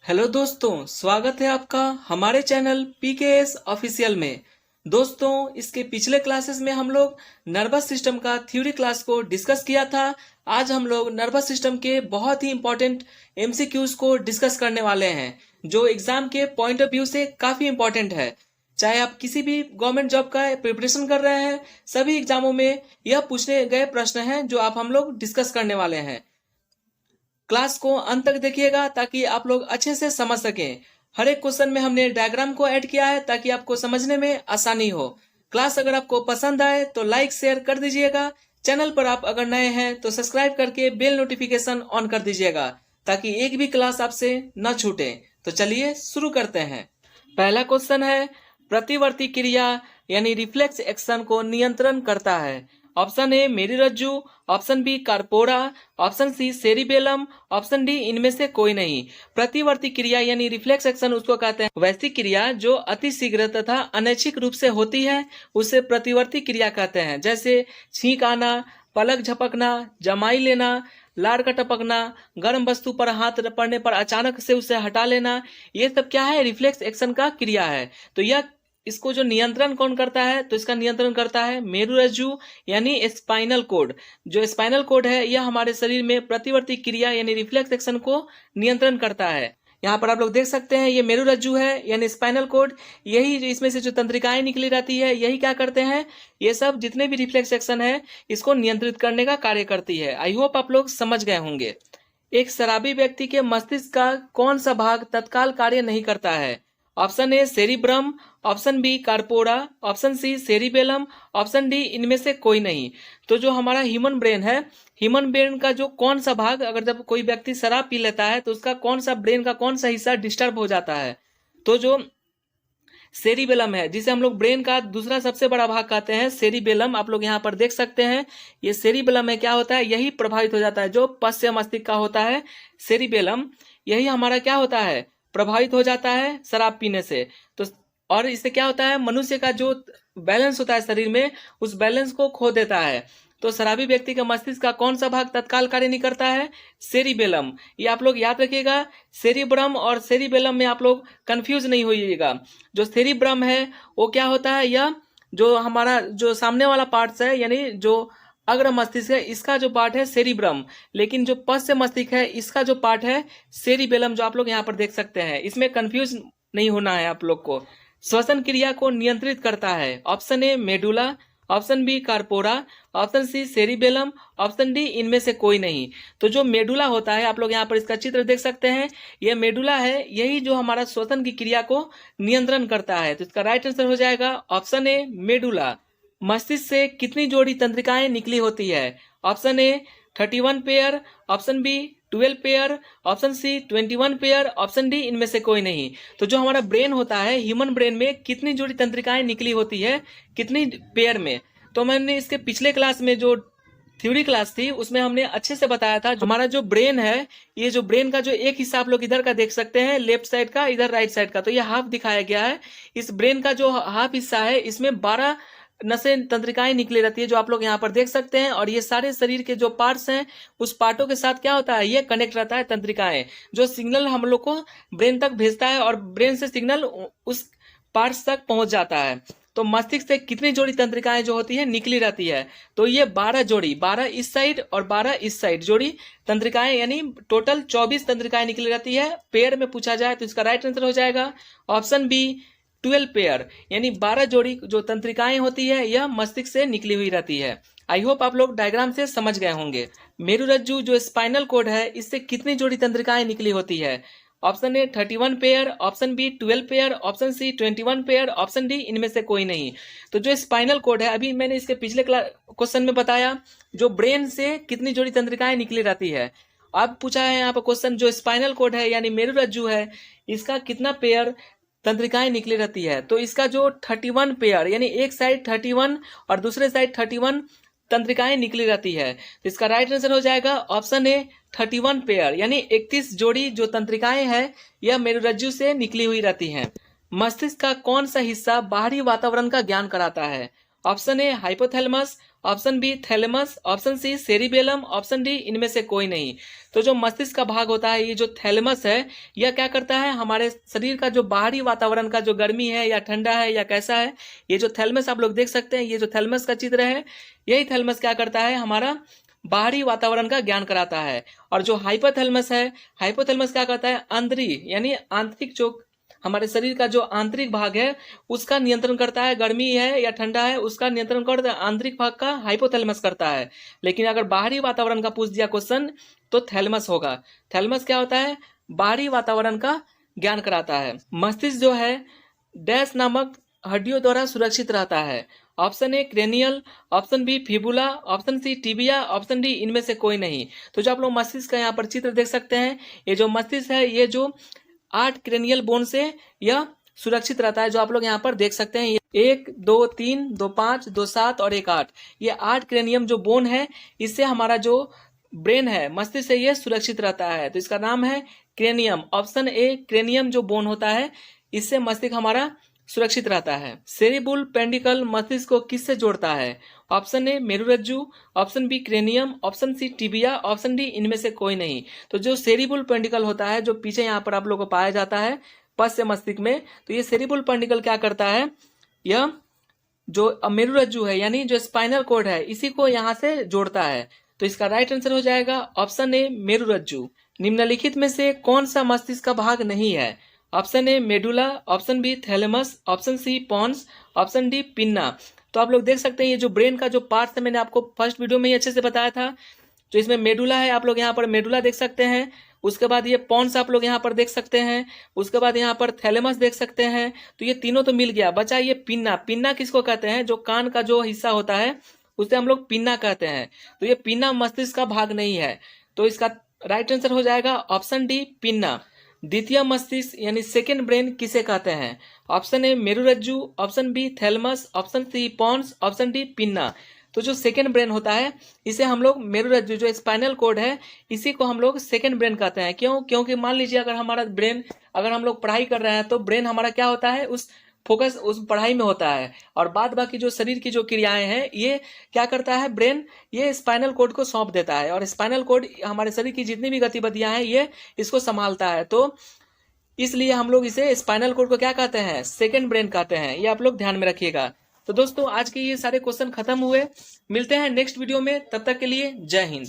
Hello दोस्तों, स्वागत है आपका हमारे चैनल पीकेएस ऑफिशियल में। दोस्तों, इसके पिछले क्लासेस में हम लोग नर्वस सिस्टम का थ्योरी क्लास को डिस्कस किया था। आज हम लोग नर्वस सिस्टम के बहुत ही इंपॉर्टेंट एमसीक्यूज को डिस्कस करने वाले हैं, जो एग्जाम के पॉइंट ऑफ व्यू से काफी इंपॉर्टेंट है। चाहे आप किसी भी गवर्नमेंट जॉब का प्रिपरेशन कर रहे हैं, सभी एग्जामों में यह पूछे गए प्रश्न हैं जो आप हम लोग डिस्कस करने वाले हैं। क्लास को अंत तक देखिएगा ताकि आप लोग अच्छे से समझ सकें। हर एक क्वेश्चन में हमने डायग्राम को ऐड किया है ताकि आपको समझने में आसानी हो। क्लास अगर आपको पसंद आए तो लाइक शेयर कर दीजिएगा। चैनल पर आप अगर नए हैं तो सब्सक्राइब करके बेल नोटिफिकेशन ऑन कर दीजिएगा ताकि एक भी क्लास आपसे न छूटे। तो चलिए शुरू करते हैं। पहला क्वेश्चन है, प्रतिवर्ती क्रिया यानी रिफ्लेक्स एक्शन को नियंत्रण करता है। ऑप्शन ए मेरुरज्जु, option B corpora, option C cerebellum, option D इनमें से कोई नहीं। प्रतिवर्ती क्रिया यानी रिफ्लेक्स एक्शन उसको कहते हैं वैसी क्रिया जो अति शीघ्र तथा अनैच्छिक रूप से होती है, उसे प्रतिवर्ती क्रिया कहते हैं। जैसे छींक आना, पलक झपकना, जमाई लेना, लार का टपकना, गर्म वस्तु पर हाथ पड़ने पर अचानक से उसे हटा लेना, ये सब क्या है? रिफ्लेक्स एक्शन का क्रिया है। तो यह इसको जो नियंत्रण कौन करता है? तो इसका नियंत्रण करता है मेरुरज्जु यानी स्पाइनल कोड। जो स्पाइनल कोड है यह हमारे शरीर में प्रतिवर्ती क्रिया यानी रिफ्लेक्स एक्शन को नियंत्रण करता है। यहाँ पर आप लोग देख सकते हैं, ये मेरुरज्जु है यानी स्पाइनल कोड। यही इसमें से जो तंत्रिकाएं निकली रहती है, यही क्या करते हैं? ये सब जितने भी रिफ्लेक्स एक्शन है इसको नियंत्रित करने का कार्य करती है। आई होप आप लोग समझ गए होंगे। एक शराबी व्यक्ति के मस्तिष्क का कौन सा भाग तत्काल कार्य नहीं करता है? Option A cerebrum, option B corpora, option C cerebellum, option D इनमें से कोई नहीं। तो जो हमारा ह्यूमन ब्रेन है, ह्यूमन ब्रेन का जो कौन सा भाग, अगर जब कोई व्यक्ति शराब पी लेता है तो उसका कौन सा ब्रेन का कौन सा हिस्सा डिस्टर्ब हो जाता है? तो जो सेरिबेलम है, जिसे हम लोग ब्रेन का दूसरा सबसे बड़ा भाग कहते हैं सेरिबेलम, आप लोग यहाँ पर देख सकते हैं। ये सेरिबेलम में क्या होता है? यही प्रभावित हो जाता है। जो पश्च मस्तिष्क का होता है सेरिबेलम, यही हमारा क्या होता है? प्रभावित हो जाता है शराब पीने से। तो और इससे क्या होता है? मनुष्य का जो बैलेंस होता है शरीर में, उस बैलेंस को खो देता है। तो शराबी व्यक्ति का मस्तिष्क का कौन सा भाग तत्काल कार्य नहीं करता है? सेरिबेलम। ये आप लोग याद रखिएगा। सेरिब्रम और सेरिबेलम में आप लोग कंफ्यूज नहीं होइएगा। जो सेरिब्रम है वो क्या होता है? यह जो हमारा जो सामने वाला पार्ट है यानी जो अग्र मस्तिष्क है, इसका जो पार्ट है सेरिब्रम, लेकिन जो पश्च मस्तिष्क है इसका जो पार्ट है सेरिबेलम, जो आप लोग यहाँ पर देख सकते हैं। इसमें कंफ्यूज नहीं होना है आप लोग को। श्वसन क्रिया को नियंत्रित करता है। Option A medulla, option B corpora, option C cerebellum, option D इनमें से कोई नहीं। तो जो मेडुला होता है, आप लोग यहाँ पर इसका चित्र देख सकते हैं, यह मेडुला है, यही जो हमारा श्वसन की क्रिया को नियंत्रण करता है। तो इसका राइट आंसर हो जाएगा ऑप्शन ए मेडुला। मस्तिष्क से कितनी जोड़ी तंत्रिकाएं निकली होती है? Option A 31 pair, option B 12 pair, option C 21 pair, option D इनमें से कोई नहीं। तो जो हमारा ब्रेन होता है, ह्यूमन ब्रेन में कितनी जोड़ी तंत्रिकाएं निकली होती है, कितनी पेयर में? तो मैंने इसके पिछले क्लास में जो थ्योरी क्लास थी उसमें हमने अच्छे से बताया था। हमारा जो ब्रेन है, ये जो ब्रेन का जो एक हिस्सा आप लोग इधर का देख सकते हैं, लेफ्ट साइड का, इधर राइट साइड का, तो ये हाफ दिखाया गया है। इस ब्रेन का जो हाफ हिस्सा है, इसमें 12 नसें तंत्रिकाएं निकली रहती है, जो आप लोग यहाँ पर देख सकते हैं। और ये सारे शरीर के जो पार्ट्स हैं, उस पार्टों के साथ क्या होता है? ये कनेक्ट रहता है तंत्रिकाएं, जो सिग्नल हम लोग को ब्रेन तक भेजता है और ब्रेन से सिग्नल उस पार्ट्स तक पहुंच जाता है। तो मस्तिष्क से कितनी जोड़ी तंत्रिकाएं जो होती है निकली रहती है? तो ये 12 जोड़ी, 12 इस साइड और 12 इस साइड जोड़ी तंत्रिकाएं, यानी टोटल 24 तंत्रिकाएं निकली रहती है। पेयर में पूछा जाए तो इसका राइट आंसर हो जाएगा ऑप्शन बी 12 पेयर, यानी 12 जोड़ी जो तंत्रिकाएं होती है यह मस्तिष्क से निकली हुई रहती है। आई होप आप लोग डायग्राम से समझ गए होंगे। मेरुरज्जु जो स्पाइनल कोड है, इससे कितनी जोड़ी तंत्रिकाएं निकली होती है? Option A 31 pair, option B 12 pair, option C 21 pair, option D इनमें से कोई नहीं। तो जो स्पाइनल कोड है, अभी मैंने इसके पिछले क्वेश्चन में बताया, जो ब्रेन से कितनी जोड़ी तंत्रिकाएं निकली रहती है। अब पूछा है यहाँ पर क्वेश्चन, जो स्पाइनल कोड है यानी मेरुरज्जु है, इसका कितना पेयर तंत्रिकाएं निकली रहती है? तो इसका जो 31 पेयर, यानी एक साइड 31 और दूसरे साइड 31 तंत्रिकाएं निकली रहती है। तो इसका राइट आंसर हो जाएगा ऑप्शन ए 31 पेयर, यानी 31 जोड़ी जो तंत्रिकाएं हैं यह मेरुरज्जु से निकली हुई रहती हैं। मस्तिष्क का कौन सा हिस्सा बाहरी वातावरण का ज्ञान कराता है? Option A hypothalamus, option B thalamus, option C cerebellum, option D इनमें से कोई नहीं। तो जो मस्तिष्क का भाग होता है, ये जो थैलेमस है, यह क्या करता है, हमारे शरीर का जो बाहरी वातावरण का जो गर्मी है या ठंडा है या कैसा है, ये जो थैलेमस आप लोग देख सकते हैं, ये जो थैलेमस का चित्र है, यही थैलेमस क्या करता है, हमारा बाहरी वातावरण का ज्ञान कराता है। और जो हाइपोथैलेमस है, हाइपोथैलेमस क्या करता है, अंदरी यानी आंतरिक जो हमारे शरीर का जो आंतरिक भाग है उसका नियंत्रण करता है, गर्मी है या ठंडा है उसका नियंत्रण करता है, आंतरिक भाग का हाइपोथैलेमस करता है। लेकिन अगर बाहरी वातावरण का पूछ दिया क्वेश्चन तो थैलेमस होगा। थैलेमस क्या होता है, बाहरी वातावरण का ज्ञान कराता है। मस्तिष्क जो है डैश नामक हड्डियों द्वारा सुरक्षित रहता है। Option A cranial, option B fibula, option C tibia, option D इनमें से कोई नहीं। तो जो आप लोग मस्तिष्क का यहाँ पर चित्र देख सकते हैं, ये जो मस्तिष्क है ये जो 8 क्रेनियल बोन से यह सुरक्षित रहता है, जो आप लोग यहाँ पर देख सकते हैं। 1 2 3 2 5 2 7 और 1 8, ये 8 क्रेनियम जो बोन है, इससे हमारा जो ब्रेन है, मस्तिष्क से ये सुरक्षित रहता है। तो इसका नाम है क्रेनियम। ऑप्शन ए क्रेनियम जो बोन होता है, इससे मस्तिष्क हमारा सुरक्षित रहता है। सेरिबुल पेंडिकल मस्तिष्क को किससे जोड़ता है? ऑप्शन ए मेरुरज्जु, option B cranium, option C tibia, option D इनमें से कोई नहीं। तो जो सेरिबुल पेंडिकल होता है, जो पीछे यहाँ पर आप लोगों को पाया जाता है पश्च मस्तिष्क में, तो ये सेरिबुल पेंडिकल क्या करता है, यह जो मेरुरज्जु है यानी जो स्पाइनल कॉर्ड है, इसी को यहाँ से जोड़ता है। तो इसका राइट आंसर हो जाएगा ऑप्शन ए मेरुरज्जु। निम्नलिखित में से कौन सा मस्तिष्क का भाग नहीं है? Option A medulla, option B thalamus, option C pons, option D pinna. तो आप लोग देख सकते हैं ये जो ब्रेन का जो पार्ट है, मैंने आपको फर्स्ट वीडियो में ही अच्छे से बताया था। जो इसमें मेडुला है, आप लोग यहाँ पर मेडुला देख सकते हैं। उसके बाद ये पॉन्स आप लोग यहाँ पर देख सकते हैं। उसके बाद यहाँ पर थैलेमस देख सकते हैं। तो ये तीनों तो मिल गया, बचा ये पिन्ना। पिन्ना किसको कहते हैं? जो कान का जो हिस्सा होता है उसे हम लोग पिन्ना कहते हैं। तो ये पिन्ना मस्तिष्क का भाग नहीं है। तो इसका राइट आंसर हो जाएगा ऑप्शन डी पिन्ना। द्वितीय मस्तिष्क यानी सेकेंड ब्रेन किसे कहते हैं? ऑप्शन ए मेरुरज्जु, option B thalamus, option C pons, option D pinna. तो जो सेकेंड ब्रेन होता है, इसे हम लोग मेरुरज्जु जो स्पाइनल कॉर्ड है, इसी को हम लोग सेकेंड ब्रेन कहते हैं। क्यों? क्योंकि मान लीजिए अगर हमारा ब्रेन, अगर हम लोग पढ़ाई कर रहे हैं तो ब्रेन हमारा क्या होता है, उस फोकस उस पढ़ाई में होता है, और बाद बाकी जो शरीर की जो क्रियाएं हैं ये क्या करता है, ब्रेन ये स्पाइनल कॉर्ड को सौंप देता है, और स्पाइनल कॉर्ड हमारे शरीर की जितनी भी गतिविधियां हैं ये इसको संभालता है। तो इसलिए हम लोग इसे स्पाइनल कॉर्ड को क्या कहते हैं? सेकेंड ब्रेन कहते हैं। ये आप लोग ध्यान में रखिएगा। तो दोस्तों आज के ये सारे क्वेश्चन खत्म हुए। मिलते हैं नेक्स्ट वीडियो में, तब तक के लिए जय हिंद।